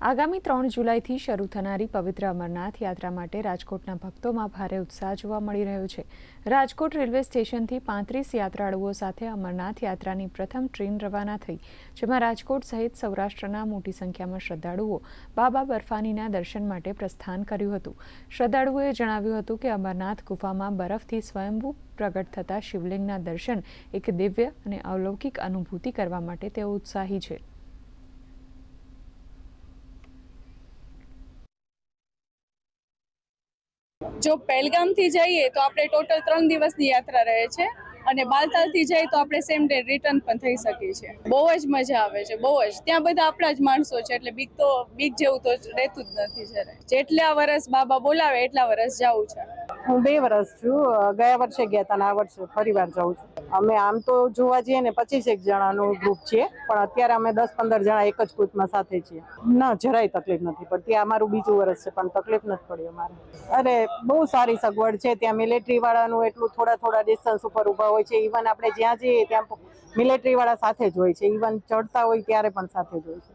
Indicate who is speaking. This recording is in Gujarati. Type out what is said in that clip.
Speaker 1: આગામી 3 જુલાઈથી શરૂ થનારી પવિત્ર અમરનાથ યાત્રા માટે રાજકોટના ભક્તોમાં ભારે ઉત્સાહ જોવા મળી રહ્યો છે। રાજકોટ રેલવે સ્ટેશનથી 35 યાત્રાળુઓ સાથે અમરનાથ યાત્રાની પ્રથમ ટ્રેન રવાના થઈ, જેમાં રાજકોટ સહિત સૌરાષ્ટ્રના મોટી સંખ્યામાં શ્રદ્ધાળુઓ બાબા બર્ફાનીના દર્શન માટે પ્રસ્થાન કર્યું હતું। શ્રદ્ધાળુઓએ જણાવ્યું હતું કે અમરનાથ ગુફામાં બરફથી સ્વયંભૂ પ્રગટ થતા શિવલિંગના દર્શન એક દિવ્ય અને અલૌકિક અનુભૂતિ કરવા માટે તેઓ ઉત્સાહી છે।
Speaker 2: જો પહેલગામ થી જઈએ તો આપણે ટોટલ 3 દિવસની યાત્રા રહે છે અને બાલતાલ થી જઈએ તો આપણે સેમ ડે રિટર્ન પણ થઈ શકીએ છીએ। બહુ જ મજા આવે છે, બહુ જ। ત્યાં બધા આપણા જ માણસો છે એટલે બીક જેવું તો રહેતું જ નથી। જ્યારે જેટલા વર્ષ બાબા બોલાવે એટલા વર્ષ જવું છે।
Speaker 3: હું 2 વર્ષ છું, ગયા વર્ષે ગયા હતા અને આ વર્ષે ફરીવાર જાઉં છું। અમે આમ તો જોવા જઈએ ને 25 જણાનું ગ્રુપ છે, પણ અત્યારે અમે 10-15 જણા એક જ ગ્રુપમાં સાથે છીએ। ના, જરાય તકલીફ નથી પડતી। અમારું બીજું વર્ષ છે પણ તકલીફ નથી પડી અમારે। અરે બહુ સારી સગવડ છે। ત્યાં મિલિટરી વાળાનું એટલું થોડા ડિસ્ટન્સ ઉપર ઊભા હોય છે। ઇવન આપણે જ્યાં જઈએ ત્યાં મિલિટરી વાળા સાથે જ હોય છે। ઇવન ચડતા હોય ત્યારે પણ સાથે જ હોય છે।